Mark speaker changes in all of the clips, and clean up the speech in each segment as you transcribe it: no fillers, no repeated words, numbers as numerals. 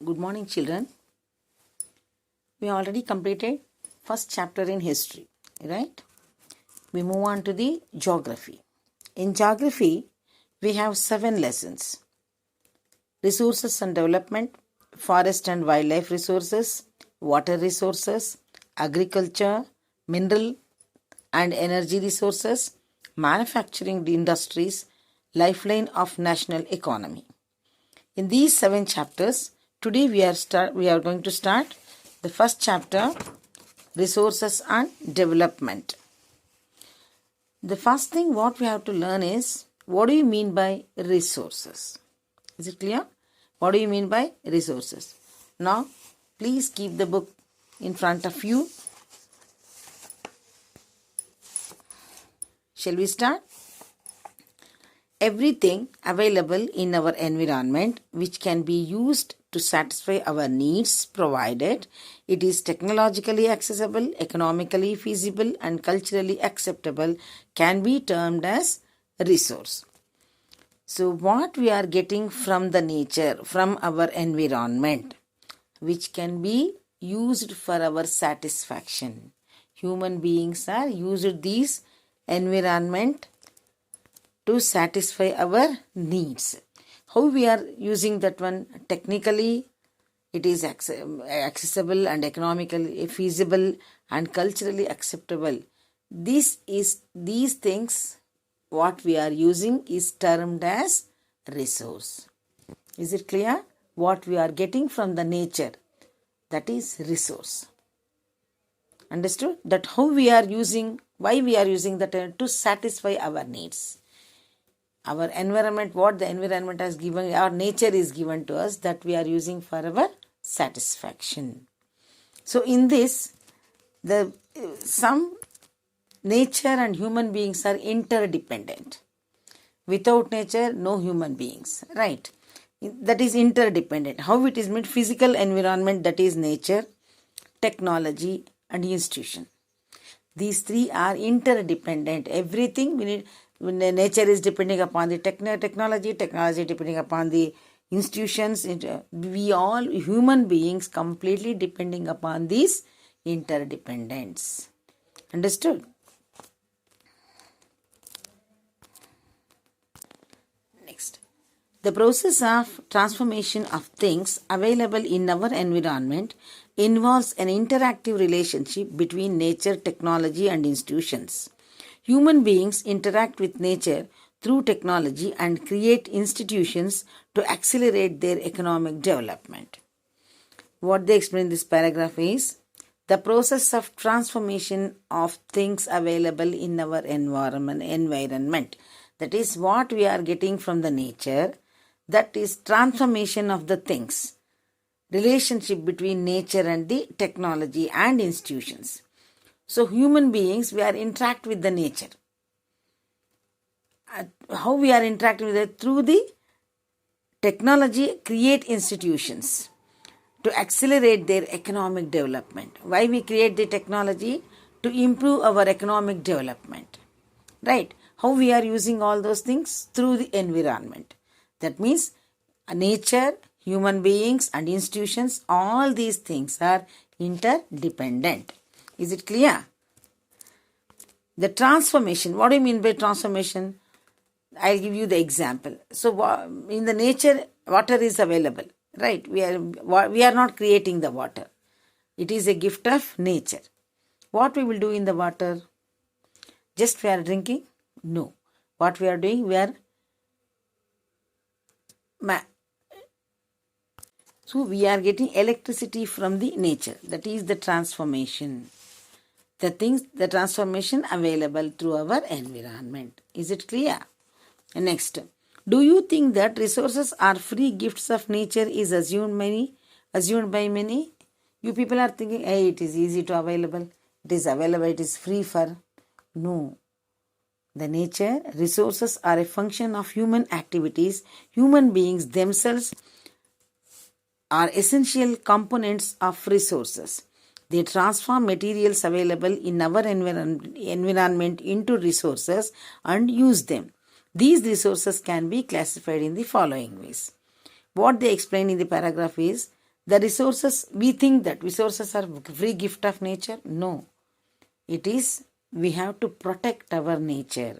Speaker 1: Good morning, children. We already completed first chapter in history, right? We move on to the geography. In geography, we have 7 lessons: resources and development, forest and wildlife resources, water resources, agriculture, mineral and energy resources, manufacturing industries, lifeline of national economy. In these 7 chapters, today we are going to start the first chapter, resources and development. The first thing what we have to learn is, what do you mean by resources? Is it clear? What do you mean by resources? Now, please keep the book in front of you. Shall we start? Everything available in our environment which can be used to satisfy our needs, provided it is technologically accessible, economically feasible and culturally acceptable, can be termed as resource. So what we are getting from the nature, from our environment, which can be used for our satisfaction. Human beings are used these environment to satisfy our needs. How we are using that one? Technically, it is accessible and economically feasible and culturally acceptable. These things what we are using is termed as resource. Is it clear? What we are getting from the nature, that is resource. Understood? That how we are using, why we are using that to satisfy our needs. Our environment, what the environment has given, our nature is given to us, that we are using for our satisfaction. So in this, some nature and human beings are interdependent. Without nature, no human beings, right? That is interdependent. How it is made? Physical environment, that is nature, technology and institution. These 3 are interdependent. Everything we need. Nature is depending upon the technology depending upon the institutions. We all human beings completely depending upon these interdependence. Understood? Next, the process of transformation of things available in our environment involves an interactive relationship between nature, technology and institutions. Human beings interact with nature through technology and create institutions to accelerate their economic development. What they explain in this paragraph is, the process of transformation of things available in our environment. That is what we are getting from the nature. That is transformation of the things. Relationship between nature and the technology and institutions. So human beings, we are interact with the nature. How we are interacting with it? Through the technology, create institutions to accelerate their economic development. Why we create the technology? To improve our economic development. Right? How we are using all those things? Through the environment. That means nature, human beings and institutions, all these things are interdependent. Is it clear? The transformation. What do you mean by transformation? I'll give you the example. So in the nature, water is available. Right? We are not creating the water. It is a gift of nature. What we will do in the water? Just we are drinking? No. What we are doing? So we are getting electricity from the nature. That is the transformation. The transformation available through our environment. Is it clear? Next, do you think that resources are free gifts of nature is assumed by many? You people are thinking, hey, it is easy to available. It is available, it is free for. No. The nature, resources are a function of human activities. Human beings themselves are essential components of resources. They transform materials available in our environment into resources and use them. These resources can be classified in the following ways. What they explain in the paragraph is, The resources, we think that resources are free gift of nature. No, it is, we have to protect our nature.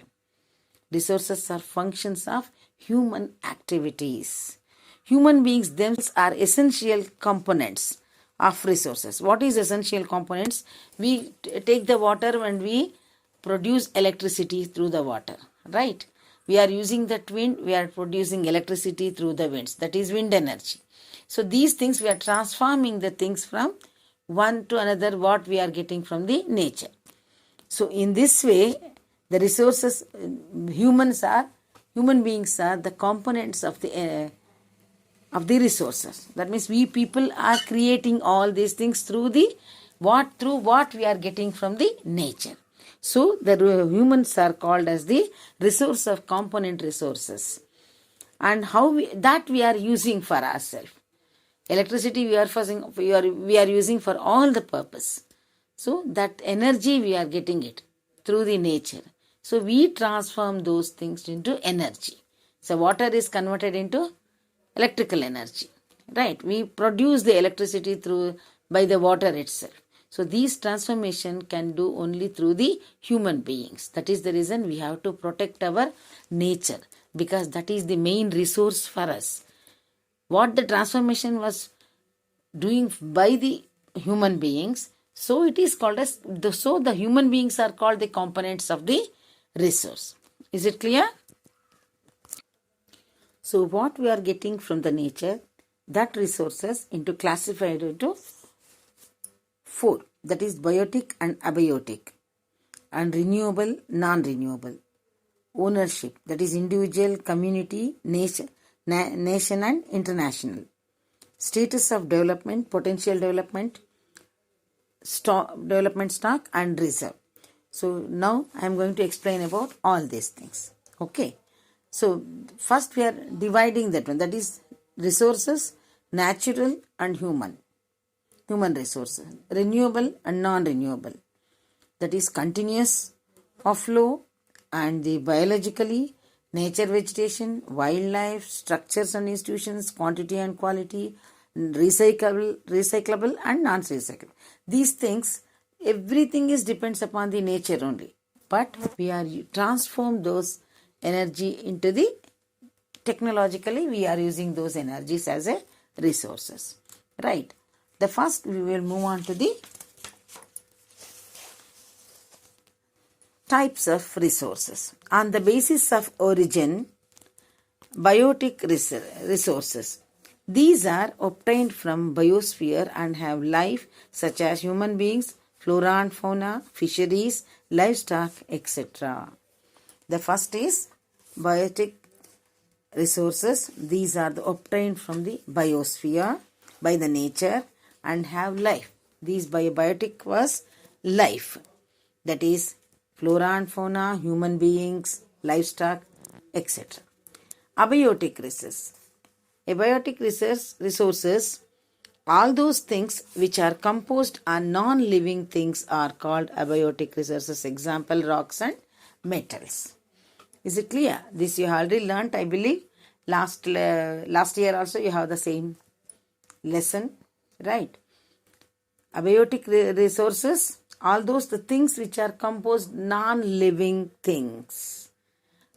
Speaker 1: Resources are functions of human activities. Human beings themselves are essential components of resources. What is essential components? We take the water and we produce electricity through the water, right? We are using that wind, we are producing electricity through the winds. That is wind energy. So these things, we are transforming the things from one to another, what we are getting from the nature. So in this way, the resources, human beings are the components of the resources. That means we people are creating all these things through what we are getting from the nature. So the humans are called as the resource of component resources, and how we are using for ourselves. Electricity we are using for all the purpose. So that energy we are getting it through the nature. So we transform those things into energy. So water is converted into electrical energy, right? We produce the electricity by the water itself. So these transformation can do only through the human beings. That is the reason we have to protect our nature, because that is the main resource for us. What the transformation was doing by the human beings, so it is called as the human beings are called the components of the resource. Is it clear? So what we are getting from the nature, that resources into classified into 4. That is biotic and abiotic, and renewable, non-renewable. Ownership, that is individual, community, nation and international. Status of development, potential development, development stock and reserve. So now I am going to explain about all these things. Okay. So first we are dividing that one, that is resources, natural and human resources, renewable and non-renewable. That is continuous of flow and the biologically, nature, vegetation, wildlife, structures and institutions, quantity and quality, recyclable and non-recyclable. These things, everything depends upon the nature only. But we are transform those energy into the, technologically we are using those energies as a resources, right? The first we will move on to the types of resources. On the basis of origin, biotic resources. These are obtained from biosphere and have life, such as human beings, flora and fauna, fisheries, livestock, etc. The first is biotic resources. These are obtained from the biosphere, by the nature, and have life. These biotic was life. That is flora and fauna, human beings, livestock, etc. Abiotic resources. Abiotic resources, all those things which are composed on non-living things are called abiotic resources. Example, rocks and metals. Is it clear? This you already learnt, I believe. Last year also you have the same lesson, right? Abiotic resources, all those the things which are composed non-living things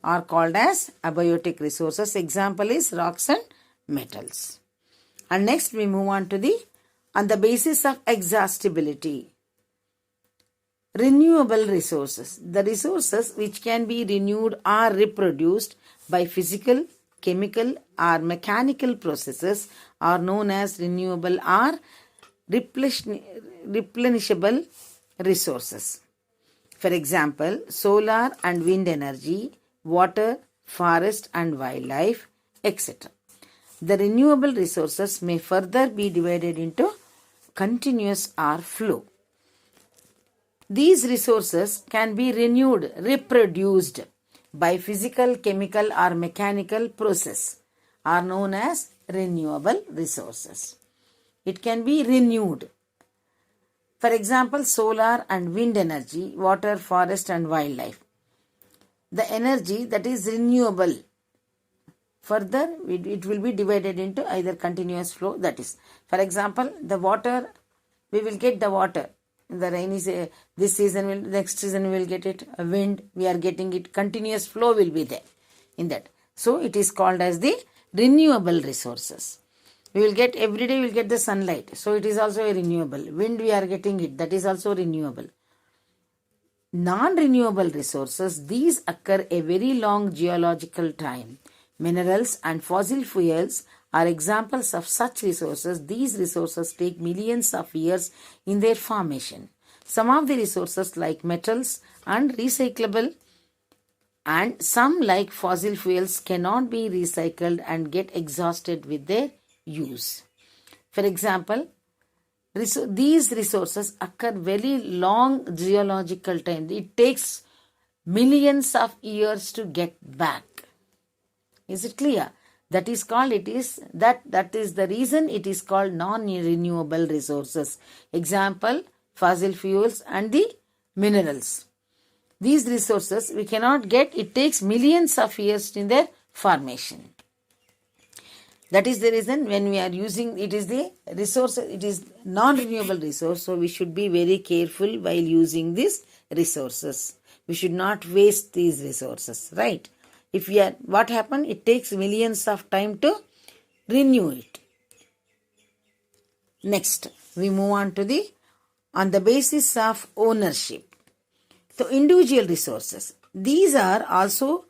Speaker 1: are called as abiotic resources. Example is rocks and metals. And next we move on to on the basis of exhaustibility. Renewable resources. The resources which can be renewed or reproduced by physical, chemical or mechanical processes are known as renewable or replenishable resources. For example, solar and wind energy, water, forest and wildlife, etc. The renewable resources may further be divided into continuous or flow. These resources can be renewed, reproduced by physical, chemical or mechanical process are known as renewable resources. It can be renewed. For example, solar and wind energy, water, forest and wildlife. The energy that is renewable Further, it will be divided into either continuous flow, that is, for example, the water, we will get the water. In the rainy this season, next season we will get it. A wind, we are getting it. Continuous flow will be there in that. So it is called as the renewable resources. We will get every day, we will get the sunlight. So it is also a renewable. Wind, we are getting it. That is also renewable. Non-renewable resources, these occur a very long geological time. Minerals and fossil fuels are examples of such resources. These resources take millions of years in their formation. Some of the resources like metals and recyclable, and some like fossil fuels cannot be recycled and get exhausted with their use. For example, these resources occur very long geological time. It takes millions of years to get back. Is it clear? That is called, that is the reason it is called non-renewable resources. Example, fossil fuels and the minerals. These resources we cannot get, it takes millions of years in their formation. That is the reason when we are using, it is the resource, it is non-renewable resource, so we should be very careful while using these resources. We should not waste these resources, right? If we are, what happened? It takes millions of time to renew it. Next, we move on to on the basis of ownership. So, individual resources. These are also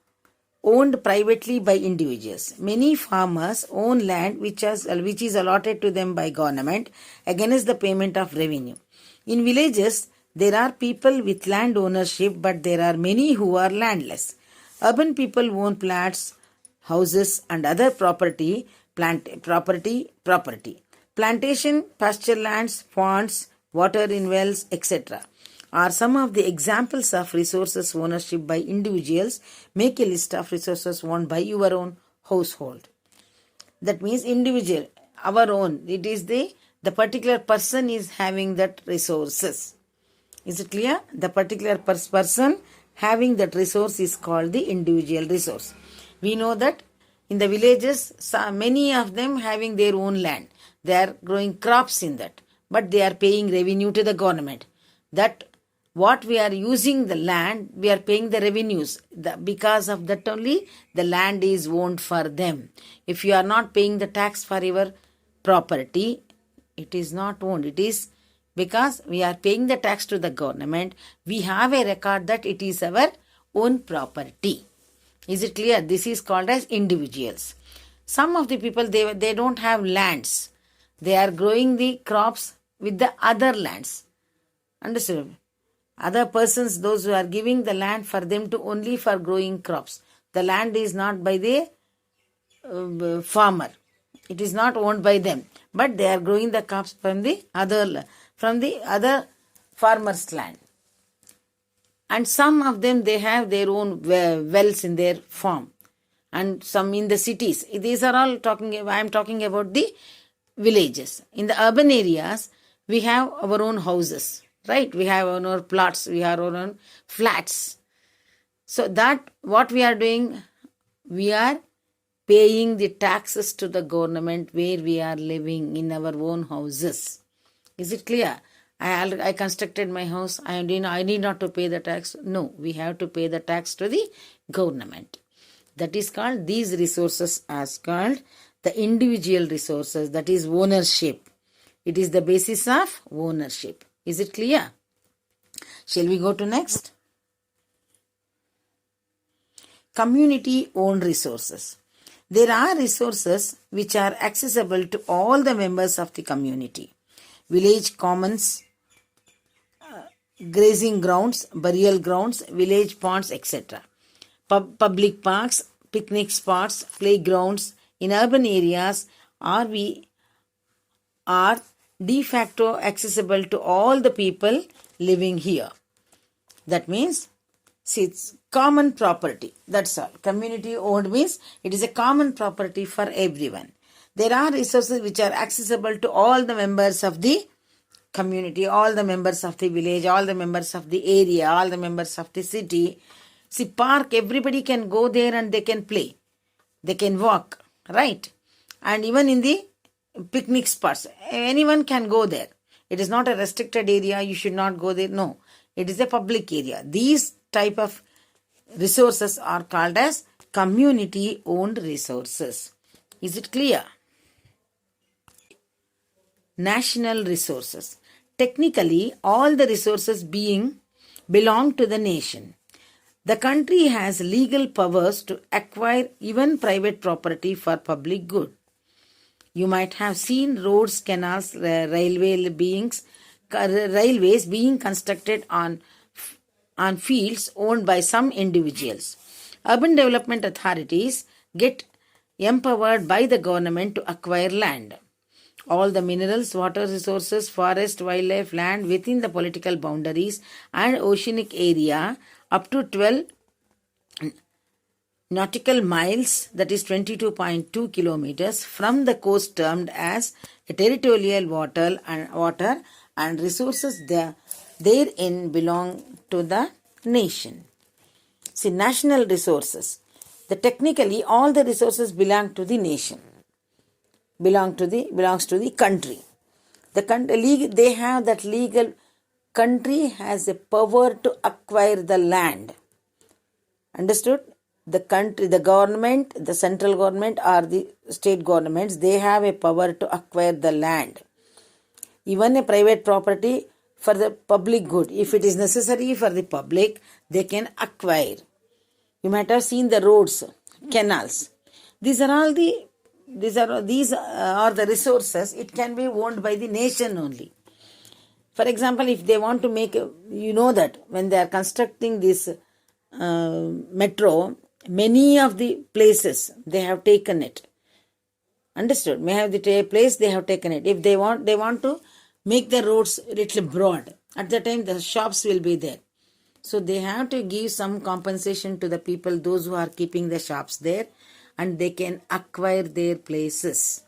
Speaker 1: owned privately by individuals. Many farmers own land which is allotted to them by government against the payment of revenue. In villages, there are people with land ownership, but there are many who are landless. Urban people own plots, houses and other property. Plantation, pasture lands, ponds, water in wells, etc. are some of the examples of resources ownership by individuals. Make a list of resources owned by your own household. That means individual, our own. It is the particular person is having that resources. Is it clear? The particular person having that resource is called the individual resource. We know that in the villages, many of them having their own land. They are growing crops in that, but they are paying revenue to the government. That what we are using the land, we are paying the revenues. Because of that only, the land is owned for them. If you are not paying the tax for your property, it is not owned. It is because we are paying the tax to the government. We have a record that it is our own property. Is it clear? This is called as individuals. Some of the people, they don't have lands. They are growing the crops with the other lands. Understood? Other persons, those who are giving the land for them to only for growing crops. The land is not by the farmer. It is not owned by them. But they are growing the crops from the other farmer's land. And some of them, they have their own wells in their farm. And some in the cities. These are all I am talking about the villages. In the urban areas, we have our own houses. Right? We have our own plots. We have our own flats. So that what we are doing, we are paying the taxes to the government where we are living in our own houses. Is it clear? I constructed my house. I need not to pay the tax. No, we have to pay the tax to the government. That is called, these resources as called the individual resources. That is ownership. It is the basis of ownership. Is it clear? Shall we go to next? Community owned resources. There are resources which are accessible to all the members of the community. Village commons, grazing grounds, burial grounds, village ponds, etc. Public parks, picnic spots, playgrounds in urban areas are de facto accessible to all the people living here. That means, it's common property. That's all. Community owned means it is a common property for everyone. There are resources which are accessible to all the members of the community, all the members of the village, all the members of the area, all the members of the city. See, park, everybody can go there and they can play. they can walk, right? And even in the picnic spots, anyone can go there. It is not a restricted area, you should not go there. No, it is a public area. These type of resources are called as community owned resources. Is it clear? National resources. Technically, all the resources belong to the nation. The country has legal powers to acquire even private property for public good. You might have seen roads, canals, railways being constructed on fields owned by some individuals. Urban development authorities get empowered by the government to acquire land. All the minerals, water resources, forest, wildlife, land within the political boundaries and oceanic area up to 12 nautical miles, that is 22.2 kilometers from the coast, termed as territorial water and resources therein belong to the nation. See, national resources. Technically all the resources belong to the nation, belongs to the country. They have that legal. Country has a power to acquire the land. Understood? The country, the government, the central government or the state governments, they have a power to acquire the land. Even a private property for the public good, if it is necessary for the public, they can acquire. You might have seen the roads, canals. These are the resources. It can be owned by the nation only. For example, if they want to make, that when they are constructing this metro, many of the places they have taken it. Understood? May have the place they have taken it. If they want to make the roads little broad. At the time the shops will be there. So they have to give some compensation to the people, those who are keeping the shops there, and they can acquire their places.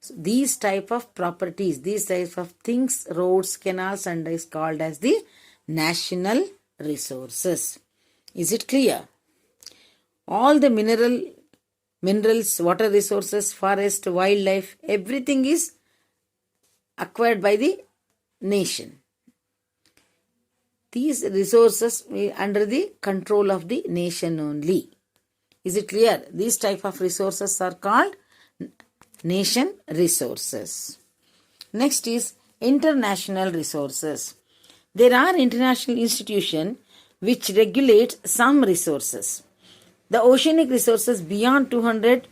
Speaker 1: So these type of properties, these type of things, roads, canals, and is called as the national resources. Is it clear? All the minerals, water resources, forest, wildlife, everything is acquired by the nation. These resources are under the control of the nation only. Is it clear? These type of resources are called nation resources. Next is international resources. There are international institutions which regulate some resources. The oceanic resources beyond 200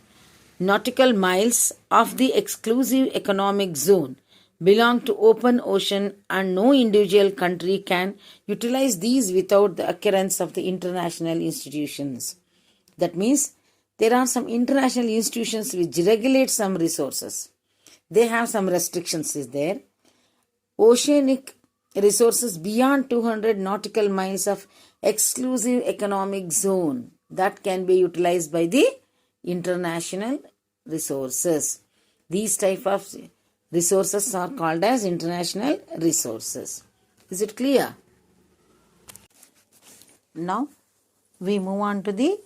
Speaker 1: nautical miles of the exclusive economic zone belong to open ocean, and no individual country can utilize these without the occurrence of the international institutions. That means there are some international institutions which regulate some resources. They have some restrictions is there. Oceanic resources beyond 200 nautical miles of exclusive economic zone, that can be utilized by the international resources. These type of resources are called as international resources. Is it clear? Now we move on to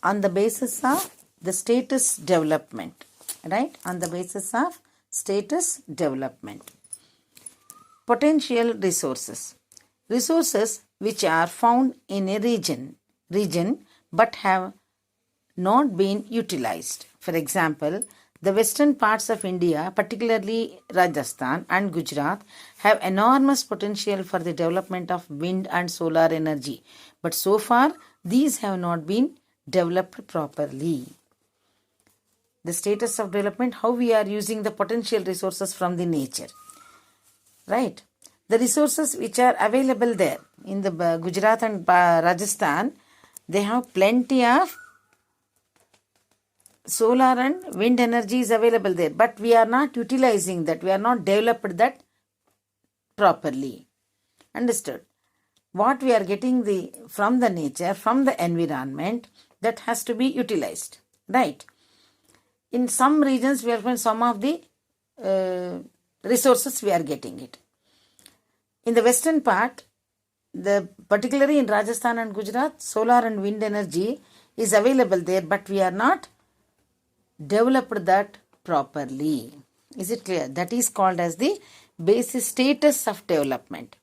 Speaker 1: on the basis of the status development. Right? On the basis of status development. Potential resources. Resources which are found in a region but have not been utilized. For example, the western parts of India, particularly Rajasthan and Gujarat, have enormous potential for the development of wind and solar energy. But so far, these have not been developed properly. The status of development, how we are using the potential resources from the nature. Right? The resources which are available there in the Gujarat and Rajasthan, they have plenty of solar and wind energy is available there, but we are not utilizing that. We are not developed that properly. Understood? What we are getting from the nature, from the environment, that has to be utilized. Right? In some regions, we are finding some of the resources we are getting it. In the western part, particularly in Rajasthan and Gujarat, solar and wind energy is available there, but we are not developed that properly. Is it clear? That is called as the basic status of development.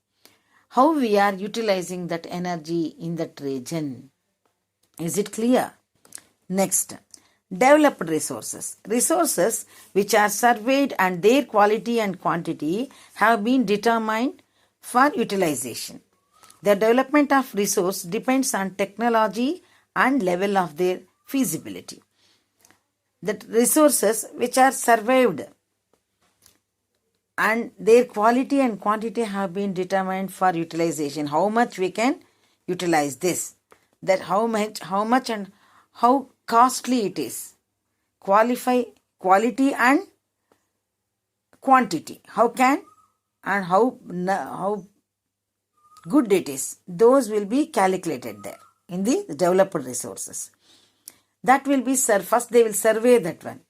Speaker 1: How we are utilizing that energy in that region. Is it clear? Next, developed resources. Resources which are surveyed and their quality and quantity have been determined for utilization. The development of resource depends on technology and level of their feasibility. The resources which are surveyed and their quality and quantity have been determined for utilization. How much we can utilize this, that how much and how costly it is. Quality and quantity. How can and how good it is. Those will be calculated there in the developed resources. That will be first they will survey that one.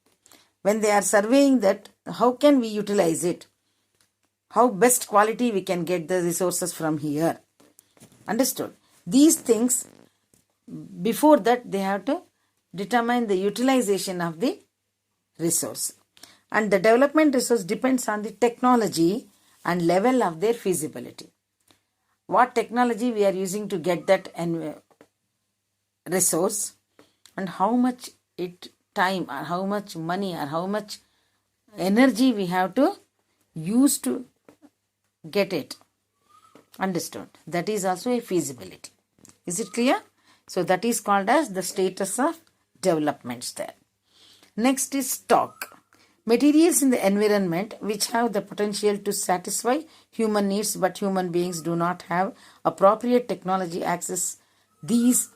Speaker 1: When they are surveying that, how can we utilize it? How best quality we can get the resources from here. Understood? These things, before that they have to determine the utilization of the resource. And the development resource depends on the technology and level of their feasibility. What technology we are using to get that resource, and how much time or how much money or how much energy we have to use to get it. Understood? That is also a feasibility. Is it clear? So that is called as the status of developments there. Next is stock. Materials in the environment which have the potential to satisfy human needs but human beings do not have appropriate technology access. These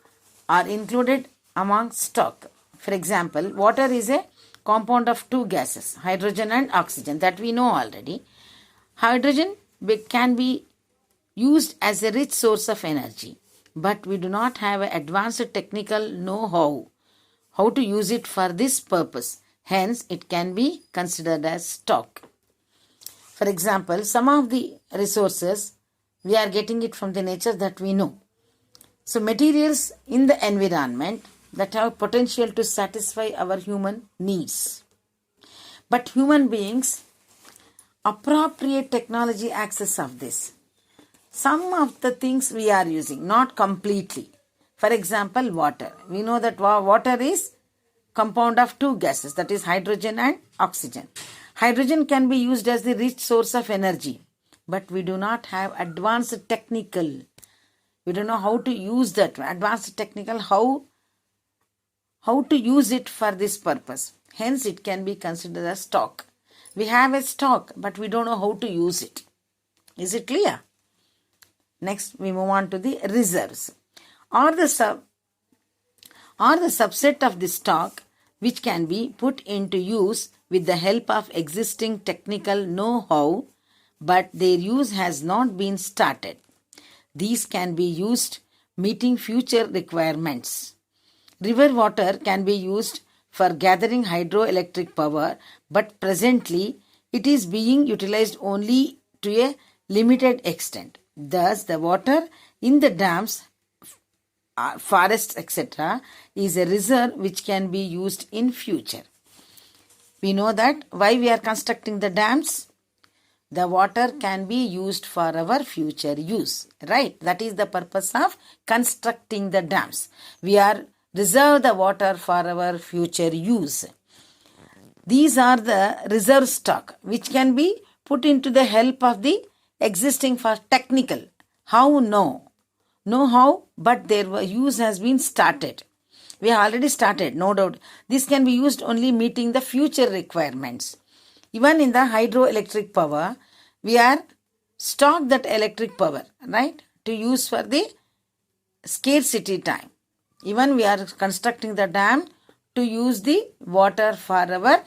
Speaker 1: are included among stock. For example, water is a compound of two gases, hydrogen and oxygen, that we know already. Hydrogen can be used as a rich source of energy, but we do not have an advanced technical know-how to use it for this purpose. Hence, it can be considered as stock. For example, some of the resources, we are getting it from the nature that we know. So, materials in the environment that have potential to satisfy our human needs. But human beings, appropriate technology access of this. Some of the things we are using, not completely. For example, water. We know that water is compound of two gases, that is hydrogen and oxygen. Hydrogen can be used as the rich source of energy, but we do not have advanced technical. We don't know how to use that advanced technical, how to use it for this purpose. Hence, it can be considered as stock. We have a stock, but we don't know how to use it. Is it clear? Next, we move on to the reserves. Or the subset of the stock which can be put into use with the help of existing technical know-how, but their use has not been started. These can be used meeting future requirements. River water can be used for gathering hydroelectric power, but presently it is being utilized only to a limited extent. Thus, the water in the dams, forests, etc. is a reserve which can be used in future. We know that why we are constructing the dams. The water can be used for our future use, right? That is the purpose of constructing the dams. We are reserve the water for our future use. These are the reserve stock which can be put into the help of the existing for technical. How? No. Know how, but their use has been started. We have already started, no doubt. This can be used only meeting the future requirements. Even in the hydroelectric power, we are stock that electric power, right, to use for the scarcity time. Even we are constructing the dam to use the water for our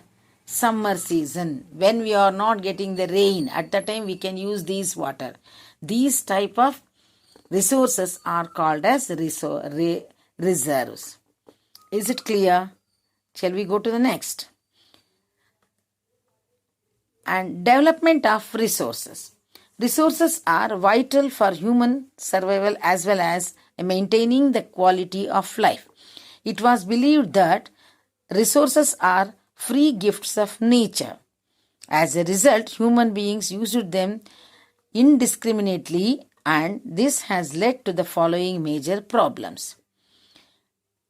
Speaker 1: summer season. When we are not getting the rain, at the time we can use these water. These type of resources are called as reserves. Is it clear? Shall we go to the next? And development of resources. Resources are vital for human survival as well as maintaining the quality of life. It was believed that Resources are free gifts of nature. As a result, human beings used them indiscriminately, and this has led to the following major problems.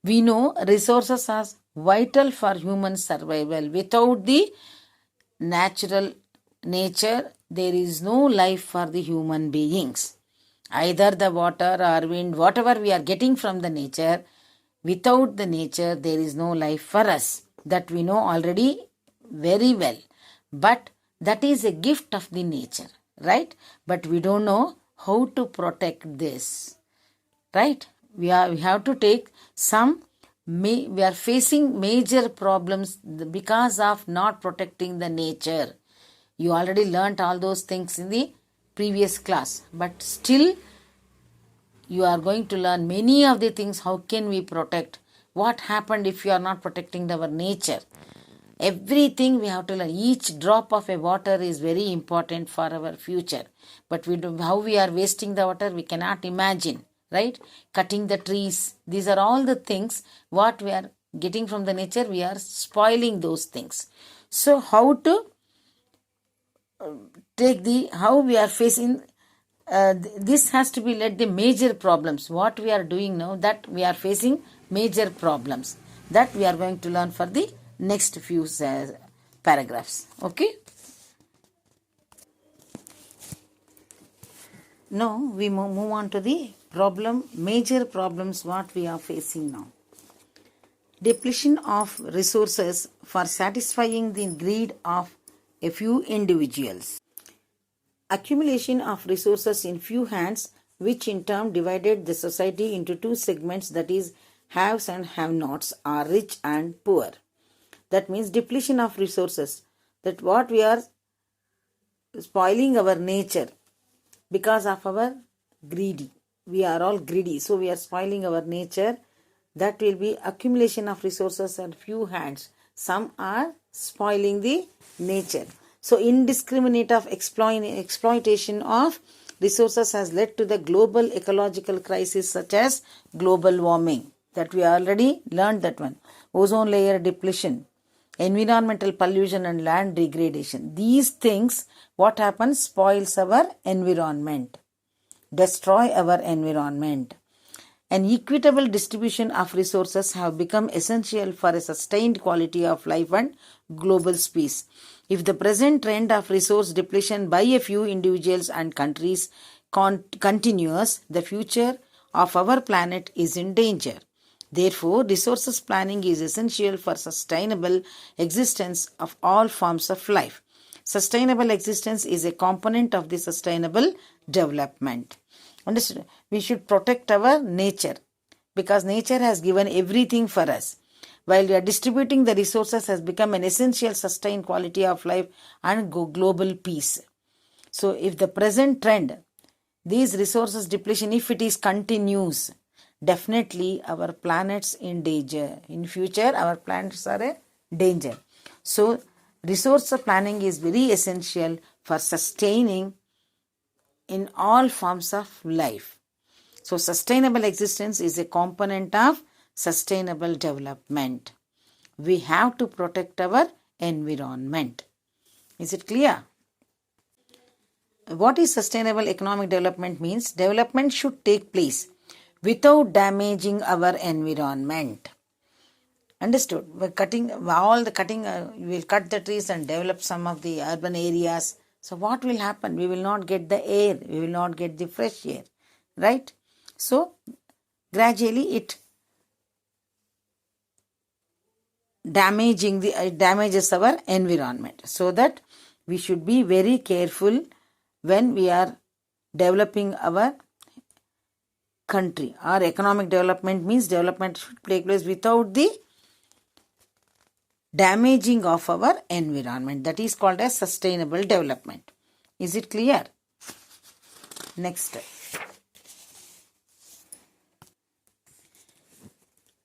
Speaker 1: We know resources are vital for human survival. Without the natural nature, there is no life for the human beings. Either the water or wind, whatever we are getting from the nature, without the nature, there is no life for us. That we know already very well. But that is a gift of the nature, right? But we don't know how to protect this, right? We have to take some, we are facing major problems because of not protecting the nature. You already learnt all those things in the previous class, but still you are going to learn many of the things. How can we protect? What happened if you are not protecting our nature? Everything we have to learn. Each drop of a water is very important for our future. But how we are wasting the water, we cannot imagine, right? Cutting the trees. These are all the things what we are getting from the nature. We are spoiling those things. So how to how we are facing this has to be let the major problems. What we are doing now, that we are facing major problems. That we are going to learn for the next few paragraphs. Okay. Now we move on to the major problems what we are facing now. Depletion of resources for satisfying the greed of a few individuals. Accumulation of resources in few hands, which in turn divided the society into two segments, that is, haves and have-nots, or rich and poor. That means depletion of resources. That what we are spoiling our nature because of our greedy. We are all greedy, so we are spoiling our nature. That will be accumulation of resources in few hands. Some are spoiling the nature. So indiscriminate of exploitation of resources has led to the global ecological crisis such as global warming. That we already learned that one. Ozone layer depletion, environmental pollution and land degradation. These things, what happens? Spoils our environment. Destroy our environment. An equitable distribution of resources have become essential for a sustained quality of life and global peace. If the present trend of resource depletion by a few individuals and countries continues, the future of our planet is in danger. Therefore, resources planning is essential for sustainable existence of all forms of life. Sustainable existence is a component of the sustainable development. Understood? We should protect our nature because nature has given everything for us. While we are distributing the resources has become an essential sustained quality of life and global peace. So if the present trend, these resources depletion, if it is continues, definitely our planet's in danger. In future, our planets are a danger. So resource planning is very essential for sustaining in all forms of life. So sustainable existence is a component of sustainable development. We have to protect our environment. Is it clear? What is sustainable economic development means? Development should take place without damaging our environment. Understood? We're cutting all the cutting, we'll cut the trees and develop some of the urban areas. So what will happen? We will not get the air. We will not get the fresh air. Right? So gradually it damages our environment. So that we should be very careful when we are developing our country. Our economic development means development should take place without the damaging of our environment. That is called as sustainable development. Is it clear? Next.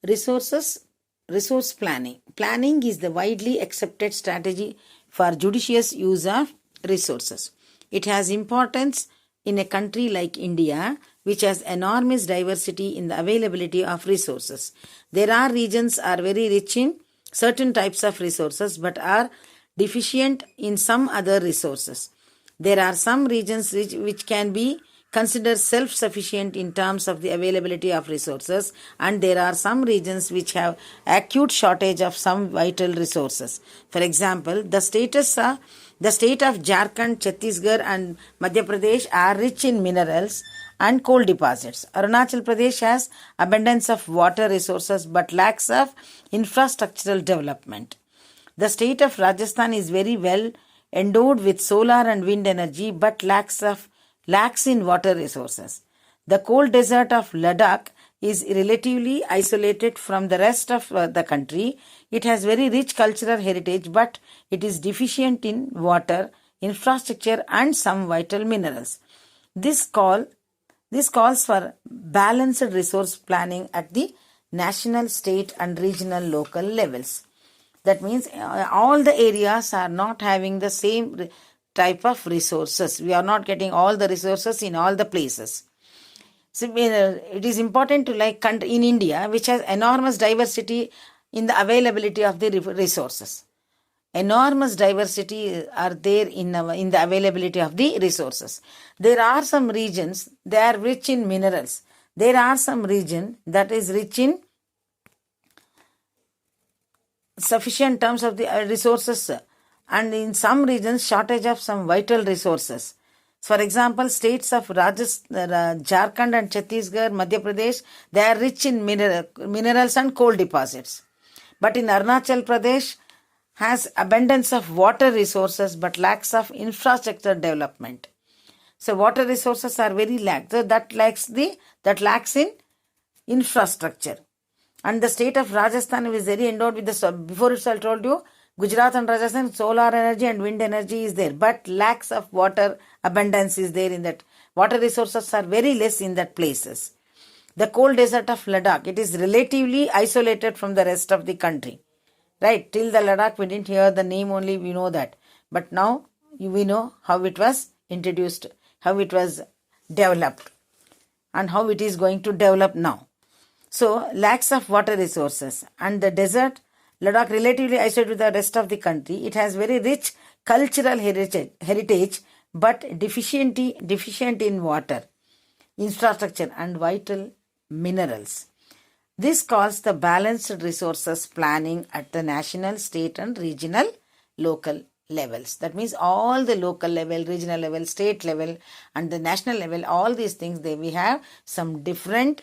Speaker 1: Resource planning. Planning is the widely accepted strategy for judicious use of resources. It has importance in a country like India, which has enormous diversity in the availability of resources. There are regions are very rich in certain types of resources but are deficient in some other resources. There are some regions which can be considered self-sufficient in terms of the availability of resources, and there are some regions which have acute shortage of some vital resources. For example, the state of Jharkhand, Chhattisgarh and Madhya Pradesh are rich in minerals and coal deposits. Arunachal Pradesh has abundance of water resources but lacks of infrastructural development. The state of Rajasthan is very well endowed with solar and wind energy but lacks in water resources. The cold desert of Ladakh is relatively isolated from the rest of the country. It has very rich cultural heritage but it is deficient in water, infrastructure and some vital minerals. This calls for balanced resource planning at the national, state and regional local levels. That means all the areas are not having the same type of resources. We are not getting all the resources in all the places. So it is important to like in India, which has enormous diversity in the availability of the resources. Enormous diversity are there in the availability of the resources. There are some regions, they are rich in minerals. There are some region that is rich in sufficient terms of the resources, and in some regions shortage of some vital resources. For example, states of Jharkhand and Chhattisgarh, Madhya Pradesh, they are rich in minerals and coal deposits. But in Arunachal Pradesh has abundance of water resources but lacks of infrastructure development. So water resources are very lack. So that lacks in infrastructure. And the state of Rajasthan is very endowed with the, before itself I told you, Gujarat and Rajasthan, solar energy and wind energy is there, but lacks of water abundance is there in that. Water resources are very less in that places. The cold desert of Ladakh, it is relatively isolated from the rest of the country. Right, till the Ladakh we didn't hear the name only, we know that. But now we know how it was introduced, how it was developed and how it is going to develop now. So, lacks of water resources, and the desert, Ladakh relatively isolated with the rest of the country. It has very rich cultural heritage but deficient in water, infrastructure and vital minerals. This calls the balanced resources planning at the national, state and regional local levels. That means all the local level, regional level, state level and the national level, all these things, we have some different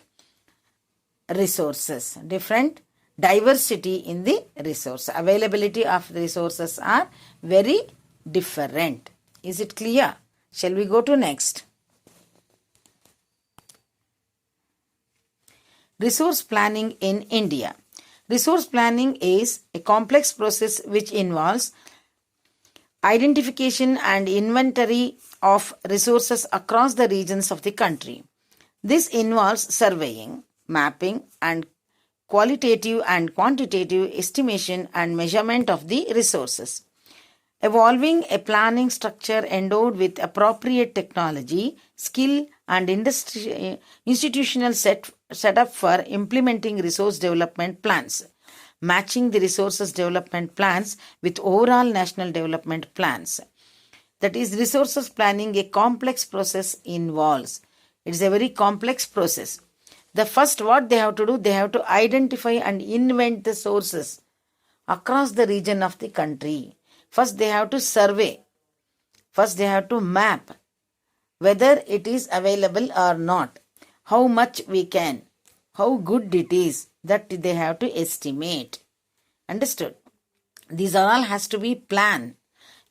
Speaker 1: resources, different diversity in the resource. Availability of resources are very different. Is it clear? Shall we go to next? Resource planning in India. Resource planning is a complex process which involves identification and inventory of resources across the regions of the country. This involves surveying, mapping and qualitative and quantitative estimation and measurement of the resources. Evolving a planning structure endowed with appropriate technology, skill and institutional setup for implementing resource development plans. Matching the resources development plans with overall national development plans. That is, resources planning, a complex process involves. It is a very complex process. The first what they have to do, they have to identify and invent the sources across the region of the country. First they have to survey. First they have to map whether it is available or not. How much we can. How good it is. That they have to estimate. Understood? These are all has to be planned.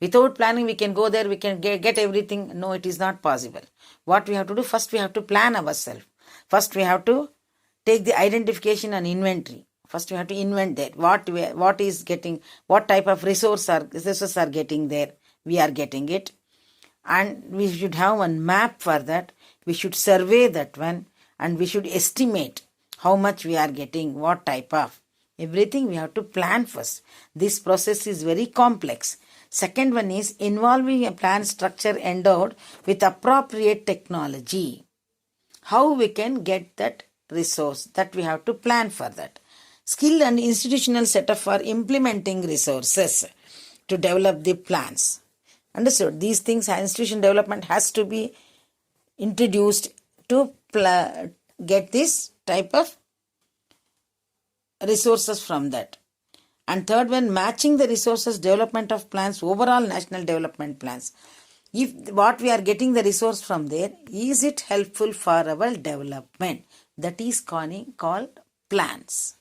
Speaker 1: Without planning we can go there, we can get everything. No, it is not possible. What we have to do, first we have to plan ourselves. First we have to take the identification and inventory. First we have to invent that. What is getting, what type of resources are getting there. We are getting it. And we should have one map for that. We should survey that one. And we should estimate how much we are getting, what type of. Everything we have to plan first. This process is very complex. Second one is involving a plan structure endowed with appropriate technology. How we can get that resource, that we have to plan for that. skill and institutional setup for implementing resources to develop the plans. Understood? These things, institution development has to be introduced to get this type of resources from that. And third one, matching the resources development of plans, overall national development plans. If what we are getting the resource from there, is it helpful for our development? That is called plans.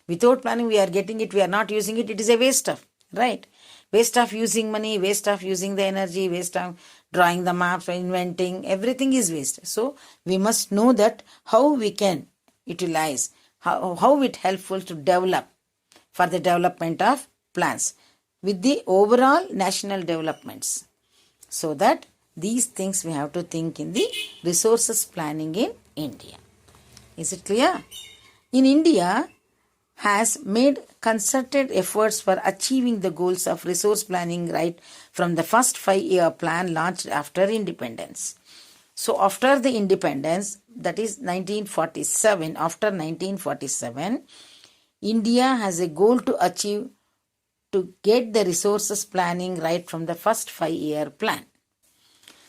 Speaker 1: Without planning, we are getting it, we are not using it, it is a waste of, right? Waste of using money, waste of using the energy, waste of drawing the maps, inventing, everything is waste. So, we must know that how we can utilize, how it helpful to develop for the development of plans with the overall national developments. So that these things we have to think in the resources planning in India. Is it clear? In India has made concerted efforts for achieving the goals of resource planning right from the first 5-year plan launched after independence. So after the independence, that is 1947, after 1947, India has a goal to achieve to get the resources planning right from the first 5-year plan.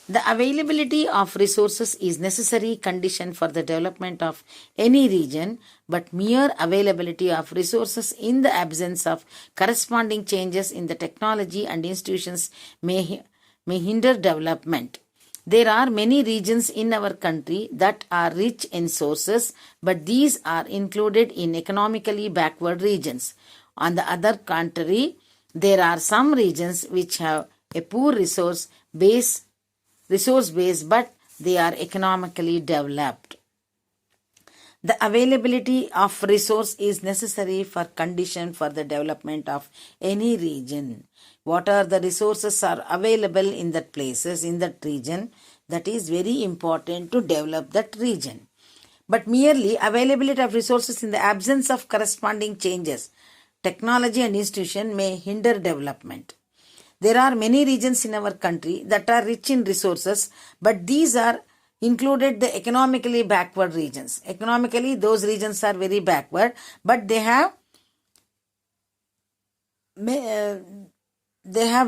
Speaker 1: The availability of resources is necessary condition for the development of any region, but mere availability of resources in the absence of corresponding changes in the technology and institutions may hinder development. There are many regions in our country that are rich in sources, but these are included in economically backward regions. On the other contrary, there are some regions which have a poor resource base, but they are economically developed. The availability of resource is necessary for condition for the development of any region. What are the resources are available in that places, in that region, that is very important to develop that region. But merely availability of resources in the absence of corresponding changes, technology and institution may hinder development. There are many regions in our country that are rich in resources, but these are included the economically backward regions. Economically, those regions are very backward, but they have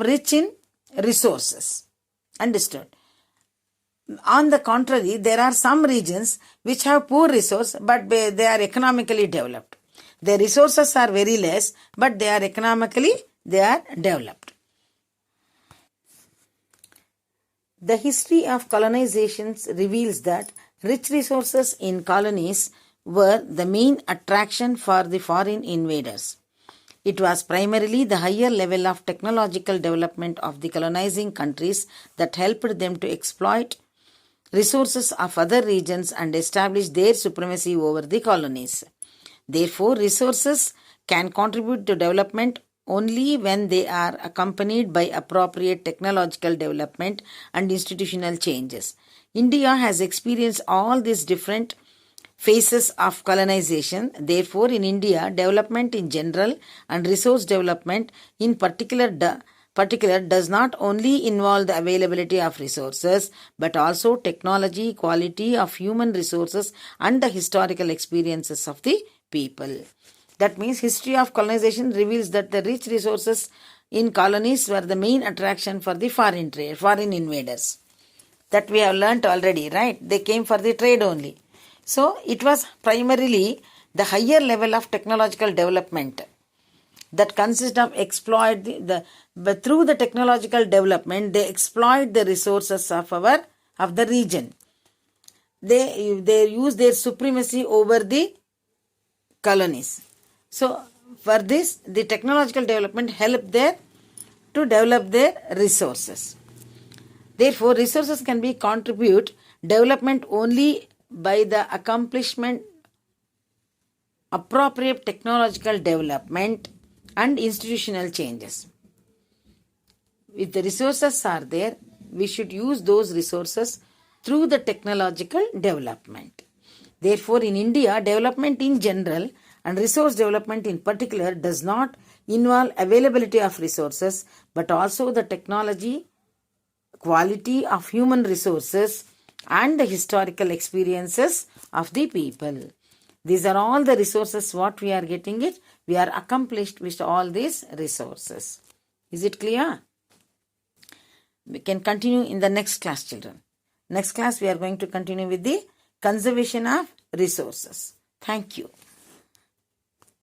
Speaker 1: rich in resources. Understood? On the contrary, there are some regions which have poor resource, but they are economically developed. Their resources are very less, but they are economically developed. The history of colonizations reveals that rich resources in colonies were the main attraction for the foreign invaders. It was primarily the higher level of technological development of the colonizing countries that helped them to exploit resources of other regions and establish their supremacy over the colonies. Therefore, resources can contribute to development only when they are accompanied by appropriate technological development and institutional changes. India has experienced all these different phases of colonization. Therefore, in India, development in general and resource development in particular does not only involve the availability of resources, but also technology, quality of human resources, and the historical experiences of the people. That means history of colonization reveals that the rich resources in colonies were the main attraction for the foreign invaders. That we have learnt already, right? They came for the trade only. So, it was primarily the higher level of technological development that consists of but through the technological development, they exploit the resources of the region. They use their supremacy over the colonies. So, for this, the technological development helped them to develop their resources. Therefore, resources can be contribute development only by the accomplishment appropriate technological development and institutional changes. If the resources are there, we should use those resources through the technological development. Therefore, in India, development in general and resource development in particular does not involve availability of resources, but also the technology, quality of human resources, and the historical experiences of the people. These are all the resources what we are getting it. We are accomplished with all these resources. Is it clear? We can continue in the next class, children. Next class we are going to continue with the conservation of resources. Thank you.